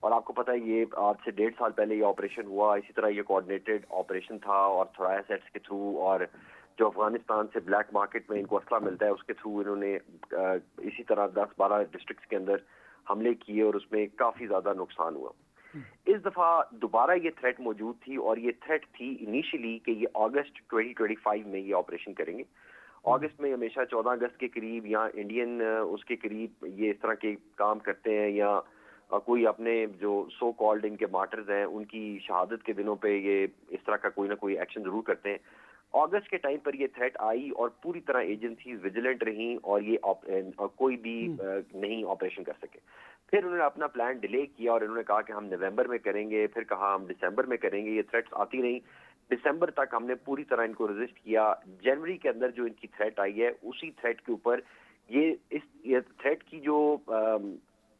اور آپ کو پتا ہے یہ آج سے 1.5 سال پہلے یہ آپریشن ہوا. اسی طرح یہ کوآرڈینیٹڈ آپریشن تھا اور تھوڑا ایسیٹس کے تھرو اور جو افغانستان سے بلیک مارکیٹ میں ان کو اسلحہ ملتا ہے اس کے تھرو انہوں نے اسی طرح 10-12 ڈسٹرکٹس کے اندر حملے کیے اور اس میں کافی زیادہ نقصان ہوا. اس دفعہ دوبارہ یہ تھریٹ موجود تھی اور یہ تھریٹ تھی انیشلی کہ یہ اگست 2025 میں یہ آپریشن کریں گے. اگست میں ہمیشہ 14 اگست کے قریب یا انڈین اس کے قریب یہ اس طرح کے کام کرتے ہیں یا کوئی اپنے جو سو کالڈ ان کے مارٹرز ہیں ان کی شہادت کے دنوں پہ یہ اس طرح کا کوئی نہ کوئی ایکشن ضرور کرتے ہیں. اگست کے ٹائم پر یہ تھریٹ آئی اور پوری طرح ایجنسیز ویجیلنٹ رہیں اور یہ کوئی بھی نہیں آپریشن کر سکے. پھر انہوں نے اپنا پلان ڈیلے کیا اور انہوں نے کہا کہ ہم نومبر میں کریں گے, پھر کہا ہم دسمبر میں کریں گے. یہ تھریٹس آتی نہیں. دسمبر تک ہم نے پوری طرح ان کو ریزسٹ کیا. جنوری کے اندر جو ان کی تھریٹ آئی ہے اسی تھریٹ کے اوپر یہ تھریٹ کی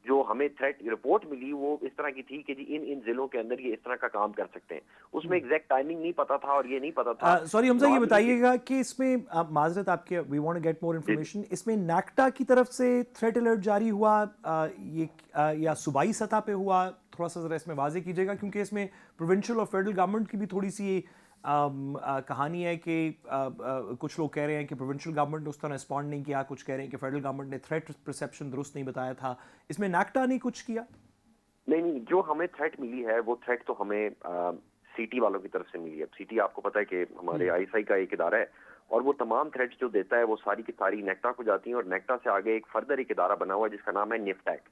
جو ہمیں تھریٹ رپورٹ ملی وہ اس طرح کی تھی کہ جی ان ضلعوں کے اندر یہ اس طرح کا کام کر سکتے ہیں. اس میں ایگزیکٹ ٹائمنگ نہیں پتا تھا اور یہ نہیں پتا تھا. سوری حمزہ, یہ بتائیے گا کہ اس میں معذرت آپ کے, we want to get more information, اس میں نیکٹا کی طرف سے تھریٹ الرٹ جاری ہوا یہ یا صوبائی سطح پہ ہوا؟ تھوڑا سا ذرا اس میں واضح کیجیے گا کیونکہ اس میں پروونشل اور فیڈرل گورنمنٹ کی بھی تھوڑی سی کہانی ہے کہ کچھ لوگ کہہ رہے ہیں کہ پروونشل گورنمنٹ نے اس طرح رسپونڈ نہیں کیا, کچھ کہہ رہے ہیں کہ فیڈرل گورنمنٹ نے تھریٹ پرسیپشن درست نہیں بتایا تھا. اس میں نیکٹا نے کچھ کیا؟ نہیں, جو ہمیں تھریٹ ملی ہے وہ تھریٹ تو ہمیں سی ٹی والوں کی طرف سے ملی ہے. سی ٹی آپ کو پتا ہے کہ ہمارے آئی ایس آئی کا ایک ادارہ ہے اور وہ تمام تھریٹس جو دیتا ہے وہ ساری کی ساری نیکٹا کو جاتی ہیں اور نیکٹا سے آگے ایک فردر ایک ادارہ بنا ہوا ہے جس کا نام ہے نیفٹیک,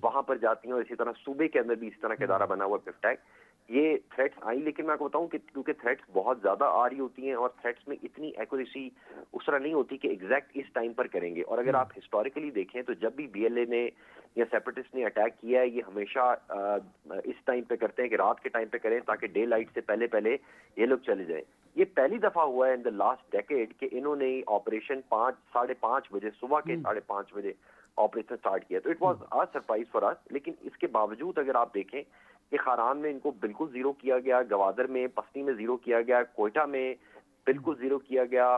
وہاں پر جاتی ہیں. اور اسی طرح صوبے کے اندر بھی اسی طرح کا ادارہ بنا ہوا ہے نیفٹیک. یہ تھریٹس آئی, لیکن میں آپ کو بتاؤں کہ کیونکہ تھریٹس بہت زیادہ آ رہی ہوتی ہیں اور تھریٹس میں اتنی ایکوریسی اس طرح نہیں ہوتی کہ ایگزیکٹ اس ٹائم پر کریں گے. اور اگر آپ ہسٹوریکلی دیکھیں تو جب بھی بی ایل اے نے یا سیپریٹسٹ نے اٹیک کیا ہے یہ ہمیشہ اس ٹائم پہ کرتے ہیں کہ رات کے ٹائم پہ کریں تاکہ ڈے لائٹ سے پہلے یہ لوگ چلے جائیں. یہ پہلی دفعہ ہوا ہے ان دا لاسٹ ڈیکیڈ کہ انہوں نے آپریشن 5-5:30 بجے صبح کے 5:30 بجے آپریشن سٹارٹ کیا. تو it was a surprise for us. لیکن اس کے باوجود اگر آپ دیکھیں کہ خاران میں ان کو بالکل زیرو کیا گیا, گوادر میں, پسنی میں زیرو کیا گیا, کوئٹہ میں بالکل زیرو کیا گیا,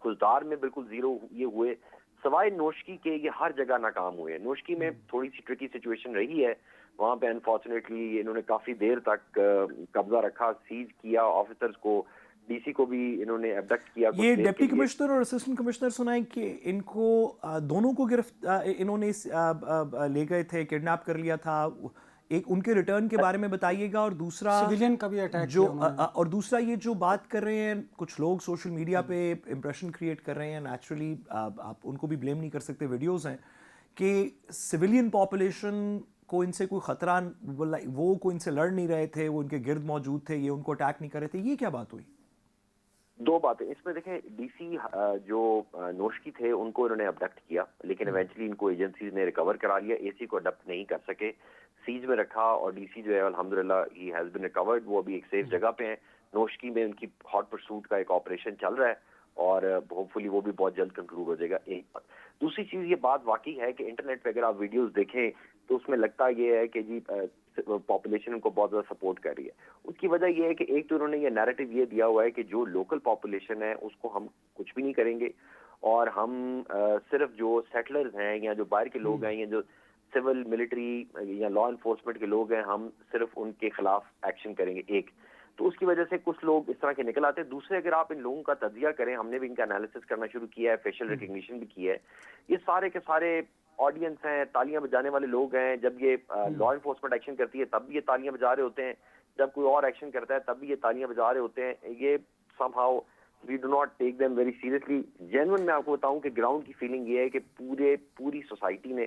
کلدار میں بالکل زیرو یہ ہوئے, سوائے نوشکی کے یہ ہر جگہ ناکام ہوئے. نوشکی میں تھوڑی سی ٹرکی سچویشن رہی ہے, وہاں پہ انفارچونیٹلی انہوں نے کافی دیر تک قبضہ رکھا, سیز کیا آفیسرز کو, ڈی سی کو بھی انہوں نے ایبڈکٹ کیا. یہ ڈپٹی کمشنر اور اسسٹنٹ کمشنر سنائیں کہ ان کو دونوں کو انہوں نے لے گئے تھے, کڈنیپ کر لیا تھا. ایک ان کے ریٹرن کے بارے میں بتائیے گا, اور دوسرا سویلین کا بھی اٹیک جو اور دوسرا یہ جو بات کر رہے ہیں کچھ لوگ سوشل میڈیا پہ امپریشن کریٹ کر رہے ہیں, نیچرلی آپ ان کو بھی بلیم نہیں کر سکتے, ویڈیوز ہیں کہ سویلین پاپولیشن کو ان سے کوئی خطرہ, وہ کوئی ان سے لڑ نہیں رہے تھے, وہ ان کے گرد موجود تھے, یہ ان کو اٹیک نہیں کر رہے تھے. یہ کیا بات ہوئی؟ دو باتیں اس میں دیکھیں. ڈی سی جو نوشکی تھے ان کو انہوں نے ابڈکٹ کیا, لیکن ایونچولی ان کو ایجنسیز نے ریکور کرا لیا. اے سی کو اڈپٹ نہیں کر سکے, سیج میں رکھا, اور ڈی سی جو ہے الحمدللہ ہی ہیز بین ریکورڈ. وہ ابھی ایک سیف جگہ پہ ہیں. نوشکی میں ان کی ہاٹ پرسوٹ کا ایک آپریشن چل رہا ہے اور ہوپ فلی وہ بھی بہت جلد کنکلوڈ ہو جائے گا. ایک بات. دوسری چیز یہ بات واقعی ہے کہ انٹرنیٹ پہ اگر آپ ویڈیوز دیکھیں تو اس میں لگتا یہ ہے کہ جی پاپولیشن ان کو بہت زیادہ سپورٹ کر رہی ہے. اس کی وجہ یہ ہے کہ ایک تو انہوں نے یہ نیریٹو یہ دیا ہوا ہے کہ جو لوکل پاپولیشن ہے اس کو ہم کچھ بھی نہیں کریں گے, اور ہم صرف جو سیٹلرز ہیں یا جو باہر کے لوگ ہیں یا جو سول ملٹری یا لا انفورسمنٹ کے لوگ ہیں ہم صرف ان کے خلاف ایکشن کریں گے. ایک تو اس کی وجہ سے کچھ لوگ اس طرح کے نکل آتے ہیں. دوسرے اگر آپ ان لوگوں کا تجزیہ کریں, ہم نے بھی ان کا انالیسس کرنا شروع کیا ہے, فیشل ریکگنیشن بھی کیا ہے. یہ سارے کے سارے آڈینس ہیں, تالیاں بجانے والے لوگ ہیں. جب یہ لا انفورسمنٹ ایکشن کرتی ہے تب بھی یہ تالیاں بجا رہے ہوتے ہیں, جب کوئی اور ایکشن کرتا ہے تب بھی یہ تالیاں بجا رہے ہوتے ہیں. یہ somehow we do not take them very seriously. Genuine میں آپ کو بتاؤں کہ گراؤنڈ کی فیلنگ یہ ہے کہ پوری سوسائٹی نے,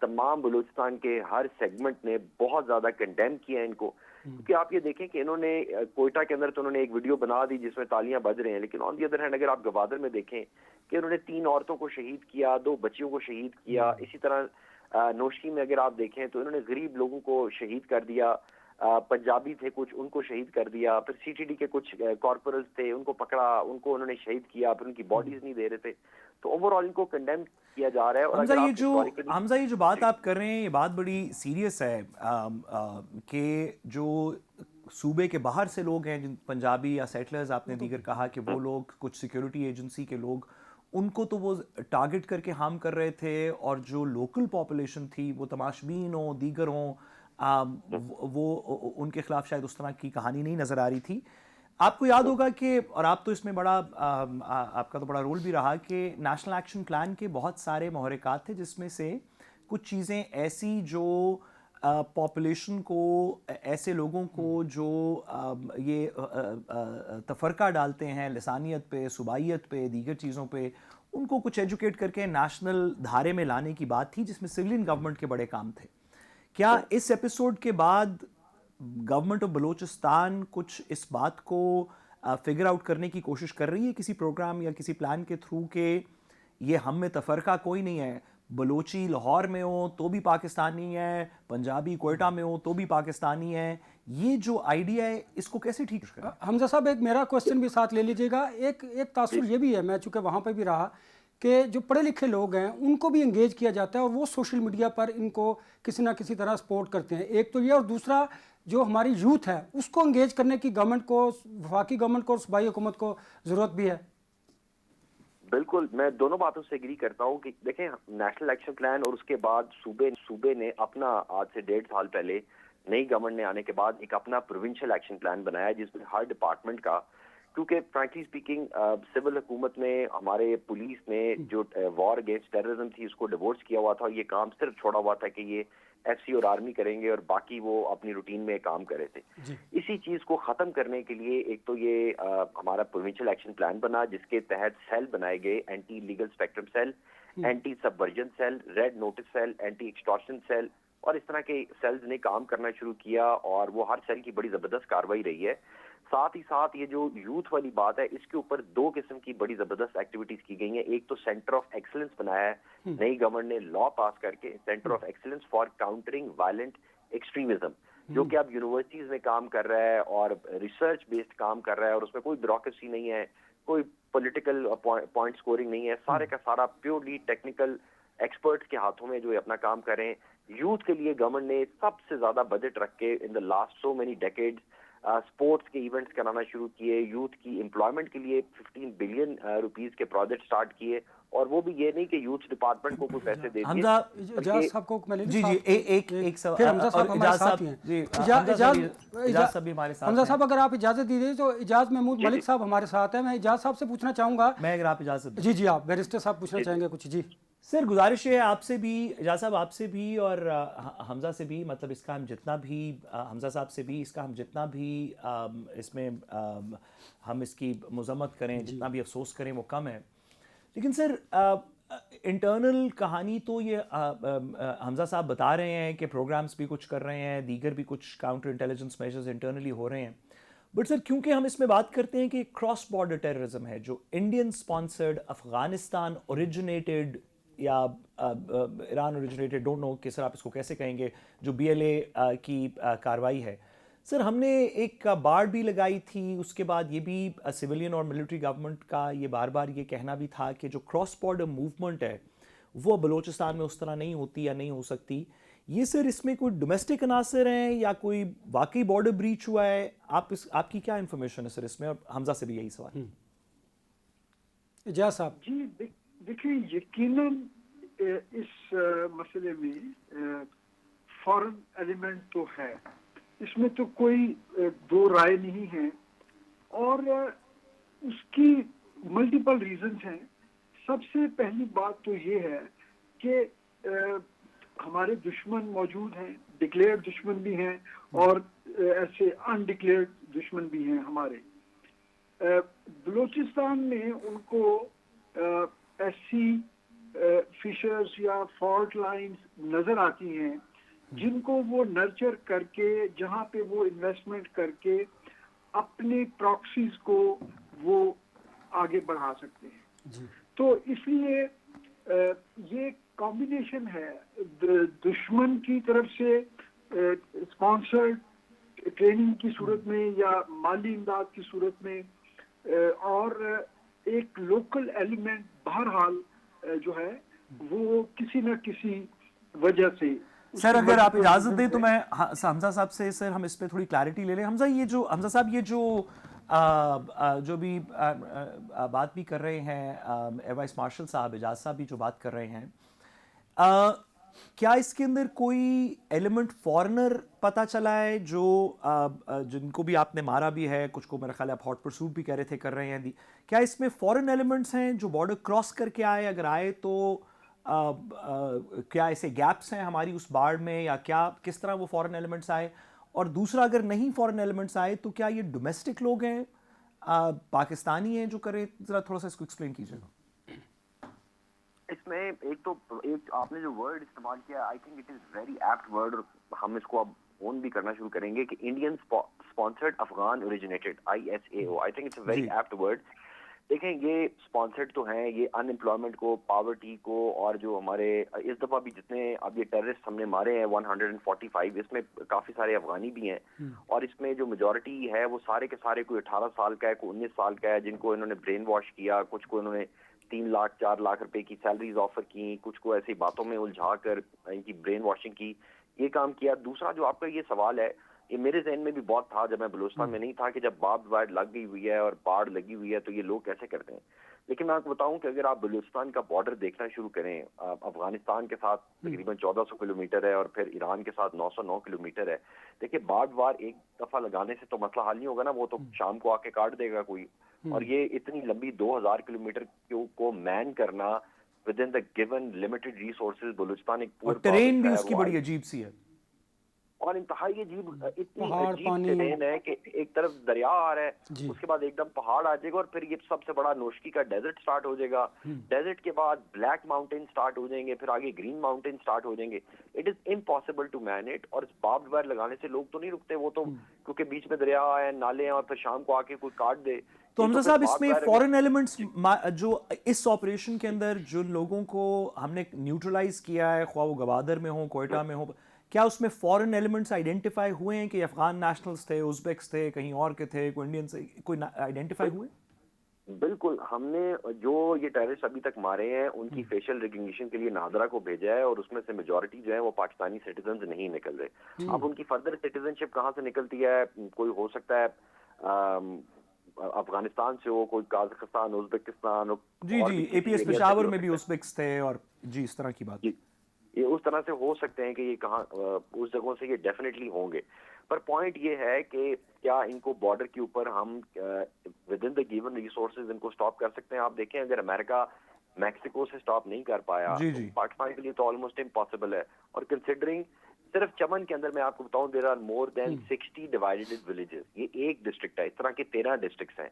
تمام بلوچستان کے ہر سیگمنٹ نے بہت زیادہ کنڈیم کیا ہے ان کو. کیونکہ آپ یہ دیکھیں کہ انہوں نے کوئٹہ کے اندر تو انہوں نے ایک ویڈیو بنا دی جس میں تالیاں بج رہے ہیں, لیکن آن دی ادر ہینڈ اگر آپ گوادر میں دیکھیں کہ انہوں نے 3 عورتوں کو شہید کیا, 2 بچیوں کو شہید کیا. اسی طرح نوشکی میں اگر آپ دیکھیں تو انہوں نے غریب لوگوں کو شہید کر دیا, پنجابی تھے کچھ ان کو شہید کر دیا. پھر سی ٹی ڈی کے کچھ کارپورلز تھے ان کو پکڑا, ان کو انہوں نے شہید کیا, پھر ان کی باڈیز نہیں دے رہے تھے. تو اوور آل ان کو کنڈیم کیا جا رہا ہے. اور حمزہ یہ جو بات آپ کر رہے ہیں یہ بات بڑی سیریس ہے کہ جو صوبے کے باہر سے لوگ ہیں, جن پنجابی یا سیٹلرز آپ نے دیگر کہا کہ وہ لوگ کچھ سیکیورٹی ایجنسی کے لوگ, ان کو تو وہ ٹارگٹ کر کے ہارم کر رہے تھے, اور جو لوکل پاپولیشن تھی وہ تماشبین ہوں, دیگر ہوں, وہ ان کے خلاف شاید اس طرح کی کہانی نہیں نظر آ رہی تھی. آپ کو یاد ہوگا کہ, اور آپ تو اس میں بڑا آپ کا تو بڑا رول بھی رہا, کہ نیشنل ایکشن پلان کے بہت سارے محرکات تھے جس میں سے کچھ چیزیں ایسی جو پاپولیشن کو, ایسے لوگوں کو جو یہ تفرقہ ڈالتے ہیں لسانیت پہ, صوبائیت پہ, دیگر چیزوں پہ, ان کو کچھ ایجوکیٹ کر کے نیشنل دھارے میں لانے کی بات تھی, جس میں سویلین گورنمنٹ کے بڑے کام تھے. کیا اس ایپیسوڈ کے بعد گورنمنٹ آف بلوچستان کچھ اس بات کو فگر آؤٹ کرنے کی کوشش کر رہی ہے کسی پروگرام یا کسی پلان کے تھرو کہ یہ ہم میں تفرقہ کوئی نہیں ہے, بلوچی لاہور میں ہو تو بھی پاکستانی ہے, پنجابی کوئٹہ میں ہو تو بھی پاکستانی ہے, یہ جو آئیڈیا ہے اس کو کیسے ٹھیک کریں؟ حمزہ صاحب ایک میرا کوشچن بھی ساتھ لے لیجیے گا. ایک تاثر یہ بھی ہے, میں چونکہ وہاں پہ بھی رہا, کہ جو پڑھے لکھے لوگ ہیں ان کو بھی انگیج کیا جاتا ہے اور وہ سوشل میڈیا پر ان کو کسی نہ کسی طرح سپورٹ کرتے ہیں. ایک تو یہ, اور دوسرا جو ہماری یوتھ ہے اس کو انگیج کرنے کی گورنمنٹ کو, وفاقی گورنمنٹ کو اور صوبائی حکومت کو ضرورت بھی ہے. بالکل, میں دونوں باتوں سے ایگری کرتا ہوں کہ دیکھیں نیشنل ایکشن پلان اور اس کے بعد صوبے نے اپنا آج سے 1.5 سال پہلے نئی گورنمنٹ نے آنے کے بعد ایک اپنا پروونشل ایکشن پلان بنایا, جس میں ہر ڈپارٹمنٹ کا, کیونکہ فرینکلی اسپیکنگ سول حکومت میں ہمارے پولیس نے جو وار اگینسٹ ٹیررزم تھی اس کو ڈیوورس کیا ہوا تھا. یہ کام صرف چھوڑا ہوا تھا کہ یہ ایف سی اور آرمی کریں گے اور باقی وہ اپنی روٹین میں کام کر رہے تھے. اسی چیز کو ختم کرنے کے لیے ایک تو یہ ہمارا پروونشل ایکشن پلان بنا, جس کے تحت سیل بنائے گئے, anti legal spectrum cell, anti subversion cell, red notice cell, anti extortion cell, اور اس طرح کے سیلز نے کام کرنا شروع کیا اور وہ ہر سیل کی بڑی زبردست کارروائی رہی ہے. ساتھ ہی ساتھ یہ جو یوتھ والی بات ہے اس کے اوپر 2 قسم کی بڑی زبردست ایکٹیویٹیز کی گئی ہیں. ایک تو سینٹر آف ایکسلنس بنایا ہے نئی گورنمنٹ نے لا پاس کر کے, centre of excellence for countering violent extremism, جو کہ اب یونیورسٹیز میں کام کر رہا ہے اور ریسرچ بیسڈ کام کر رہا ہے, اور اس میں کوئی بیوروکریسی نہیں ہے, کوئی پولیٹیکل پوائنٹ سکورنگ نہیں ہے, سارے کا سارا پیورلی ٹیکنیکل ایکسپرٹس کے ہاتھوں میں جو اپنا کام کر رہے ہیں. یوتھ کے لیے گورنمنٹ نے سب سے زیادہ بجٹ رکھ کے in the last so many decades sports کے ایونٹس کرانا شروع کیے, یوتھ کی امپلائمنٹ کے لیے 15 بلین روپیز کے پروجیکٹ سٹارٹ کیے, اور وہ بھی یہ نہیں کہ یوتھ ڈپارٹمنٹ کو کوئی پیسے دے دیے. اجاز صاحب کو میں لے جی جی ایک سوال, پھر حمزہ صاحب ہمارے ساتھ ہی ہیں. اجاز صاحب بھی ہمارے ساتھ. حمزہ صاحب اگر آپ اجازت دیجیے تو اجاز محمود ملک صاحب ہمارے ساتھ ہیں. میں اجاز صاحب سے پوچھنا چاہوں گا, میں اگر آپ اجازت, جی جی آپ بیرسٹر صاحب پوچھنا چاہیں گے کچھ. جی سر گزارش ہے آپ سے بھی, اجاز صاحب آپ سے بھی اور حمزہ سے بھی, مطلب اس کا ہم جتنا بھی, حمزہ صاحب سے بھی, اس کا ہم جتنا بھی اس میں ہم اس کی مذمت کریں, جتنا بھی افسوس کریں وہ کم ہے. لیکن سر انٹرنل کہانی تو یہ حمزہ صاحب بتا رہے ہیں کہ پروگرامز بھی کچھ کر رہے ہیں, دیگر بھی کچھ کاؤنٹر انٹیلیجنس میجرز انٹرنلی ہو رہے ہیں, بٹ سر کیونکہ ہم اس میں بات کرتے ہیں کہ کراس بارڈر ٹیررزم ہے جو انڈین سپانسرڈ, افغانستان اوریجنیٹڈ یا ایران اوریجنیٹڈ, ڈونٹ نو کہ سر آپ اس کو کیسے کہیں گے, جو بی ایل اے کی کاروائی ہے. سر ہم نے ایک بار بھی لگائی تھی, اس کے بعد یہ بھی سویلین اور ملٹری گورنمنٹ کا یہ بار بار یہ کہنا بھی تھا کہ جو کراس بارڈر موومنٹ ہے وہ بلوچستان میں اس طرح نہیں ہوتی یا نہیں ہو سکتی. یہ سر اس میں کوئی ڈومیسٹک عناصر ہیں یا کوئی واقعی بارڈر بریچ ہوا ہے؟ آپ کی کیا انفارمیشن ہے سر اس میں؟ اور حمزہ سے بھی یہی سوال. اجاز صاحب. جی دیکھیں, یقیناً اس مسئلے میں فورن ایلیمنٹ تو ہے, اس میں تو کوئی دو رائے نہیں ہے, اور اس کی ملٹیپل ریزنز ہیں. سب سے پہلی بات تو یہ ہے کہ ہمارے دشمن موجود ہیں, ڈکلیئرڈ دشمن بھی ہیں اور ایسے انڈکلیئرڈ دشمن بھی ہیں ہمارے. بلوچستان میں ان کو ایسی فشرز یا فالٹ لائنز نظر آتی ہیں جن کو وہ نرچر کر کے, جہاں پہ وہ انویسٹمنٹ کر کے اپنے پراکسیز کو وہ آگے بڑھا سکتے ہیں. تو اس لیے یہ کمبینیشن ہے دشمن کی طرف سے اسپانسرڈ ٹریننگ کی صورت میں یا مالی امداد کی صورت میں, اور ایک لوکل ایلیمنٹ بہرحال جو ہے وہ کسی نہ کسی وجہ سے. سر اگر آپ اجازت دیں تو میں حمزہ صاحب سے, سر ہم اس پہ تھوڑی کلیئرٹی لے لیں. حمزہ صاحب یہ جو بھی بات بھی کر رہے ہیں, ایئر وائس مارشل صاحب, اجاز صاحب بھی جو بات کر رہے ہیں, کیا اس کے اندر کوئی ایلیمنٹ فارنر پتہ چلا ہے جو جن کو بھی آپ نے مارا بھی ہے, کچھ کو میرا خیال ہے آپ ہاٹ پرسوٹ بھی کہہ رہے تھے کر رہے ہیں, کیا اس میں فارن ایلیمنٹس ہیں جو بارڈر کراس کر کے آئے؟ اگر آئے تو کیا ایسے گیپس ہیں ہماری اس باڑ میں, یا کیا کس طرح وہ فارن ایلیمنٹس آئے؟ اور دوسرا, اگر نہیں فارن ایلیمنٹس آئے تو کیا یہ ڈومیسٹک لوگ ہیں, پاکستانی ہیں جو کریں؟ ذرا تھوڑا سا اس کو ایکسپلین کیجیے گا. اس میں ایک آپ نے جو ورڈ استعمال کیا, I think it is very apt word, اور ہم اس کو اب اون بھی کرنا شروع کریں گے کہ Indian sponsored Afghan originated, ISAO. I think it's a very apt word. دیکھیں, یہ اسپانسرڈ تو ہیں, یہ ان امپلائمنٹ کو, پاورٹی کو, اور جو ہمارے اس دفعہ بھی جتنے اب یہ ٹیررسٹ ہم نے مارے ہیں 145, اس میں کافی سارے افغانی بھی ہیں, اور اس میں جو میجورٹی ہے وہ سارے کے سارے کوئی 18 سال کا ہے, کوئی 19 سال کا ہے, جن کو انہوں نے برین واش کیا, کچھ کو انہوں نے 3 لاکھ 4 لاکھ روپے کی سیلریز آفر کی, کچھ کو ایسی باتوں میں الجھا کر ان کی برین واشنگ کی, یہ کام کیا. دوسرا جو آپ کا یہ سوال ہے, یہ میرے ذہن میں بھی بہت تھا جب میں بلوچستان میں نہیں تھا, کہ جب بارڈ وائر لگ گئی ہوئی ہے اور باڑ لگی ہوئی ہے تو یہ لوگ کیسے کرتے ہیں. لیکن میں آپ کو بتاؤں کہ اگر آپ بلوچستان کا بارڈر دیکھنا شروع کریں, افغانستان کے ساتھ تقریباً 1400 کلومیٹر ہے, اور پھر ایران کے ساتھ 909 کلومیٹر ہے. دیکھیے, بارڈ وار ایک دفعہ لگانے سے تو مسئلہ حل نہیں ہوگا نا, وہ تو شام کو آ کے کاٹ دے گا کوئی. اور یہ اتنی لمبی 2000 کلومیٹر کو مین کرنا with in the given limited resources, Balochistan ایک اور ٹرین بھی اس کی بڑی عجیب سی ہے, اور انتہائی عجیب, اتنی پہاڑ, عجیب پانی ٹرین ہے کہ ایک طرف دریا آ رہا ہے, اس کے بعد ایک دم پہاڑ آ جائے گا, اور پھر یہ سب سے بڑا نوشکی کا ڈیزرٹ سٹارٹ ہو جائے گا. ڈیزرٹ کے بعد بلیک ماؤنٹین سٹارٹ ہو جائیں گے, پھر آگے گرین ماؤنٹین سٹارٹ ہو جائیں گے. It is impossible to man it. اور باربڈ وائر لگانے سے لوگ تو نہیں رکتے, وہ تو کیونکہ بیچ میں دریا ہے, نالے ہیں, اور پھر شام کو آ کے کوئی کاٹ دے. تو حمزہ صاحب, اس میں فورن ایلیمنٹس جو اس آپریشن کے اندر جن لوگوں کو ہم نے نیوٹرلائز کیا ہے, خواہ وہ گوادر میں ہو, کوئٹہ میں ہو, کیا اس میں فورن ایلیمنٹس آئیڈینٹیفائی ہوئے ہیں کہ افغان نیشنلز تھے, ازبیکس تھے, کہیں اور کے تھے, کوئی انڈین سے, کوئی آئیڈینٹیفائی ہوئے؟ بالکل, ہم نے جو یہ ٹیررسٹ ابھی تک مارے ہیں ان کی فیشل ریکگنیشن کے لیے نادرا کو بھیجا ہے, اور اس میں سے میجورٹی جو ہے وہ پاکستانی سٹیزنز نہیں نکل رہے. اب ان کی فردر سٹیزن شپ کہاں سے نکلتی ہے, کوئی ہو سکتا ہے افغانستان سے ہو, کوئی قازقستان, ازبکستان. جی اے پی ایس پشاور میں بھی ازبکس تھے, اور جی اس طرح کی بات, یہ اس طرح سے ہو سکتے ہیں کہ یہ کہاں اس جگہوں سے یہ ڈیفینیٹلی ہوں گے. پر پوائنٹ یہ ہے کہ کیا ان کو بارڈر کے اوپر ہم with in the given resources ان کو سٹاپ کر سکتے ہیں؟ آپ دیکھیں, اگر امریکہ میکسیکو سے سٹاپ نہیں کر پایا تو پاکستان کے لیے تو آلموسٹ امپاسبل ہے. اور کنسیڈرنگ صرف چمن کے اندر میں آپ کو بتاؤں there are more than 60 divided villages. یہ ایک ڈسٹرکٹ ہے, اس طرح کے 13 ڈسٹرکٹس ہیں.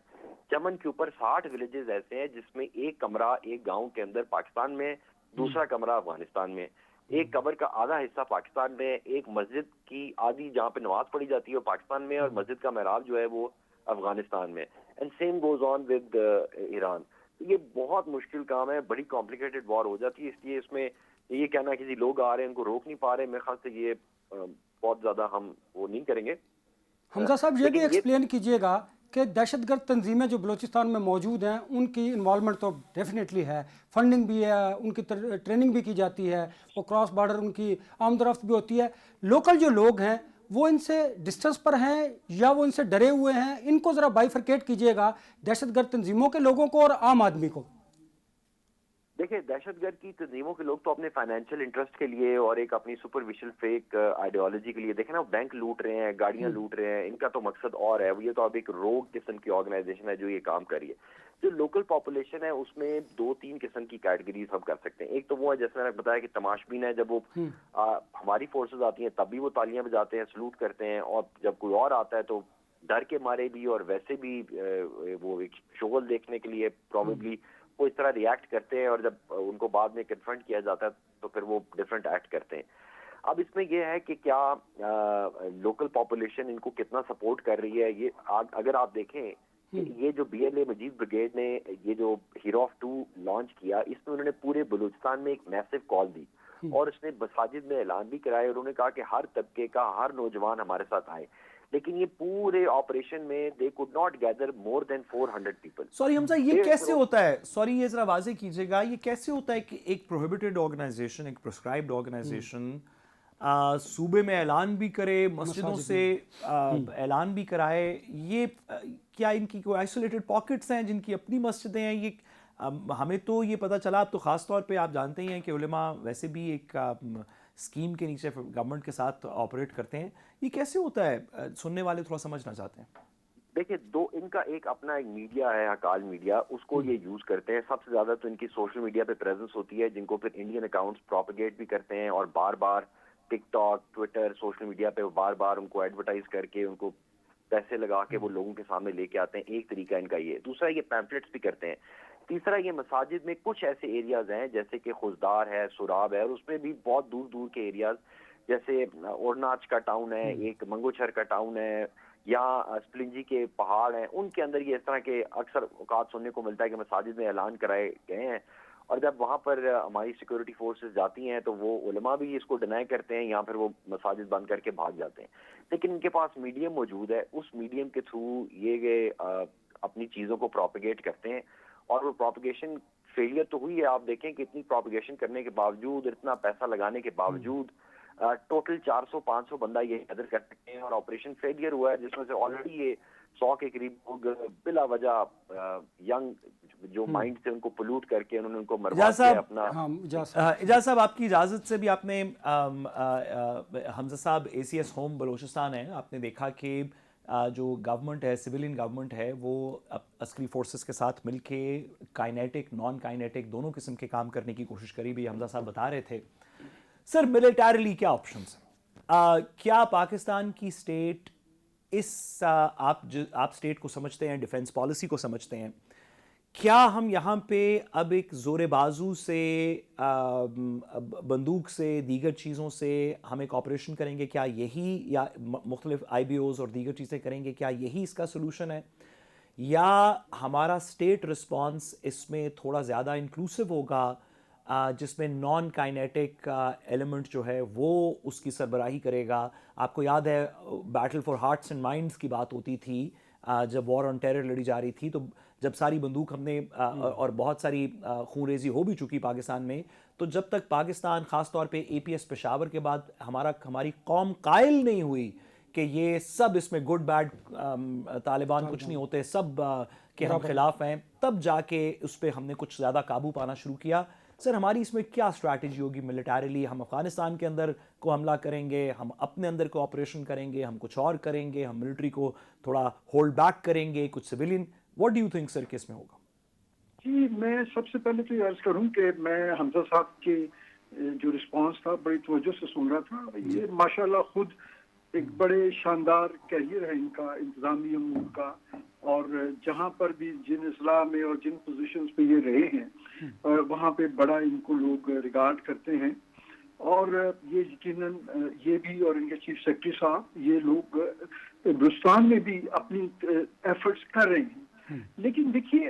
چمن کے اوپر 60 ولیجز ایسے ہیں جس میں ایک کمرہ ایک گاؤں کے اندر پاکستان میں, دوسرا کمرہ افغانستان میں, ایک قبر کا آدھا حصہ پاکستان میں, ایک مسجد کی آدھی جہاں پہ نماز پڑھی جاتی ہے وہ پاکستان میں, اور مسجد کا محراب جو ہے وہ افغانستان میں. And same goes on with Iran. یہ بہت مشکل کام ہے, بڑی کمپلیکیٹڈ وار ہو جاتی ہے. اس لیے اس میں یہ کہنا ہے کسی لوگ آ رہے ہیں ان کو روک نہیں پا رہے, میرے خیال سے یہ بہت زیادہ ہم وہ نہیں کریں گے. حمزہ صاحب, یہ بھی ایکسپلین کیجئے گا کہ دہشت گرد تنظیمیں جو بلوچستان میں موجود ہیں ان کی انوالومنٹ تو ڈیفینیٹلی ہے, فنڈنگ بھی ہے, ان کی ٹریننگ بھی کی جاتی ہے, وہ کراس بارڈر ان کی آمد و رفت بھی ہوتی ہے. لوکل جو لوگ ہیں وہ ان سے ڈسٹنس پر ہیں یا وہ ان سے ڈرے ہوئے ہیں؟ ان کو ذرا بائیفرکیٹ کیجئے گا, دہشت گرد تنظیموں کے لوگوں کو اور عام آدمی کو. دیکھیں, دہشت گرد کی تنظیموں کے لوگ تو اپنے فائنینشیل انٹرسٹ کے لیے اور ایک اپنی سپرویشل فیک آئیڈیالوجی کے لیے, دیکھیں نا, بینک لوٹ رہے ہیں, گاڑیاں لوٹ رہے ہیں, ان کا تو مقصد اور ہے. یہ تو اب ایک روگ قسم کی آرگنائزیشن ہے جو یہ کام کر رہی ہے. جو لوکل پاپولیشن ہے اس میں 2-3 قسم کی کیٹیگریز ہم کر سکتے ہیں. ایک تو وہ ہے جیسے میں نے بتایا کہ تماش بین ہے, جب وہ ہماری فورسز آتی ہیں تب بھی وہ تالیاں بجاتے ہیں, سلوٹ کرتے ہیں, اور جب کوئی اور آتا ہے تو ڈر کے مارے بھی اور ویسے بھی وہ ایک شغل دیکھنے کے لیے پروبیبلی وہ اس طرح ریئیکٹ کرتے ہیں, اور جب ان کو بعد میں کنفرنٹ کیا جاتا ہے تو پھر وہ ڈفرینٹ ایکٹ کرتے ہیں. اب اس میں یہ ہے کہ کیا لوکل پاپولیشن ان کو کتنا سپورٹ کر رہی ہے. یہ اگر آپ دیکھیں یہ جو BLA مجید بریگیڈ نے یہ جو ہیرو آف 2 لانچ کیا, اس میں انہوں نے پورے بلوچستان میں ایک میسو کال دی, اور اس نے مساجد میں اعلان بھی کرایا, اور انہوں نے کہا کہ ہر طبقے کا ہر نوجوان ہمارے ساتھ آئے. لیکن یہ پورے آپریشن میں they could not gather more than 400 people. Sorry حمزہ, یہ کیسے ہوتا ہے؟ سوری, یہ ذرا واضح کیجیے گا, یہ کیسے ہوتا ہے کہ ایک پروہیبٹڈ آرگنائزیشن, ایک پرسکرائبڈ آرگنائزیشن صوبے میں اعلان بھی کرے, مسجدوں سے اعلان بھی کرائے؟ یہ کیا ان کی کوئی آئسولیٹڈ پاکٹس ہیں جن کی اپنی مسجدیں ہیں؟ یہ ہمیں تو یہ پتہ چلا، اب تو خاص طور پہ آپ جانتے ہی ہیں کہ علماء ویسے بھی ایک اسکیم کے نیچے گورنمنٹ کے ساتھ آپریٹ کرتے ہیں. یہ کیسے ہوتا ہے؟ سننے والے تھوڑا سمجھنا چاہتے ہیں. دیکھیں، ان کا ایک اپنا ایک میڈیا ہے، حقال میڈیا، اس کو یہ یوز کرتے ہیں. سب سے زیادہ تو ان کی سوشل میڈیا پہ پریزنس ہوتی ہے، جن کو پھر انڈین اکاؤنٹس پروپیگیٹ بھی کرتے ہیں، اور بار بار ٹک ٹاک، ٹویٹر، سوشل میڈیا پہ بار بار ان کو ایڈورٹائز کر کے ان کو پیسے لگا کے وہ لوگوں کے سامنے لے کے آتے ہیں. ایک طریقہ ان کا یہ. دوسرا، یہ پیمفلٹس بھی کرتے ہیں. تیسرا، یہ مساجد میں کچھ ایسے ایریاز ہیں جیسے کہ خزدار ہے، سراب ہے، اور اس میں بھی بہت دور دور کے ایریاز جیسے اورناچ کا ٹاؤن ہے، ایک منگوچھر کا ٹاؤن ہے، یا اسپلنجی کے پہاڑ ہیں، ان کے اندر یہ اس طرح کے اکثر اوقات سننے کو ملتا ہے کہ مساجد میں اعلان کرائے گئے ہیں، اور جب وہاں پر ہماری سیکورٹی فورسز جاتی ہیں تو وہ علماء بھی اس کو ڈینائی کرتے ہیں، یا پھر وہ مساجد بند کر کے بھاگ جاتے ہیں. لیکن ان کے پاس میڈیم موجود ہے، اس میڈیم کے تھرو یہ اپنی چیزوں کو پروپیگیٹ کرتے ہیں، اور وہ پروپیگیشن فیلئر تو ہوئی ہے. آپ دیکھیں کہ اتنی پروپیگیشن کرنے کے باوجود، اتنا پیسہ لگانے کے باوجود ٹوٹل 400-500 بندہ یہ قدر کر سکتے ہیں، اور آپریشن فیلئر ہوا ہے جس میں سے آلریڈی یہ 100 کے قریب لوگ بلا وجہ ینگ جو مائنڈ سے ان کو پولوٹ کر کے انہوں نے ان کو مروا کے اپنا. اجاز صاحب، آپ کی اجازت سے بھی آپ نے حمزہ صاحب ACS ہوم بلوچستان ہیں، آپ نے دیکھا کہ جو گورنمنٹ ہے، سویلین گورنمنٹ ہے، وہ عسکری فورسز کے ساتھ مل کے کائنیٹک، نان کائنیٹک دونوں قسم کے کام کرنے کی کوشش کری بھی. حمزہ صاحب بتا رہے تھے سر ملیٹریلی کیا آپشنز ہیں؟ کیا پاکستان کی اسٹیٹ آپ اسٹیٹ کو سمجھتے ہیں، ڈیفنس پالیسی کو سمجھتے ہیں، کیا ہم یہاں پہ اب ایک زور بازو سے، بندوق سے، دیگر چیزوں سے ہم ایک آپریشن کریں گے؟ کیا یہی، یا مختلف IBOs اور دیگر چیزیں کریں گے، کیا یہی اس کا سلوشن ہے؟ یا ہمارا اسٹیٹ رسپانس اس میں تھوڑا زیادہ انکلوسیو ہوگا، جس میں نان کائنیٹک ایلیمنٹ جو ہے وہ اس کی سربراہی کرے گا؟ آپ کو یاد ہے battle for hearts and minds کی بات ہوتی تھی جب وار آن ٹیرر لڑی جا رہی تھی، تو جب ساری بندوق ہم نے اور بہت ساری خون ریزی ہو بھی چکی پاکستان میں، تو جب تک پاکستان خاص طور پہ APS پشاور کے بعد ہماری قوم قائل نہیں ہوئی کہ یہ سب اس میں گڈ بیڈ طالبان کچھ نہیں ہوتے، سب کے ہم خلاف ہیں، تب جا کے اس پہ ہم نے کچھ زیادہ قابو پانا شروع کیا. سر ہماری اس میں کیا اسٹریٹجی ہوگی ملیٹریلی؟ ہم افغانستان کے اندر کو حملہ کریں گے، ہم اپنے اندر کو آپریشن کریں گے، ہم کچھ اور کریں گے، ہم ملٹری کو تھوڑا ہولڈ بیک کریں گے، کچھ civilian? What do you think sir کس میں ہوگا؟ جی، میں سب سے پہلے تو یہ عرض کروں کہ میں حمزہ صاحب کے جو رسپانس تھا بڑی توجہ سے سن رہا تھا. یہ ماشاءاللہ خود ایک بڑے شاندار کیریئر ہے ان کا، انتظامی امور کا، اور جہاں پر بھی جن اضلاع میں اور جن پوزیشنز پہ یہ رہے ہیں وہاں پہ بڑا ان کو لوگ ریگارڈ کرتے ہیں. اور یہ یقیناً یہ بھی اور ان کے چیف سیکرٹری صاحب یہ لوگ بلوچستان میں بھی اپنی ایفرٹس کر رہے ہیں. لیکن دیکھیے،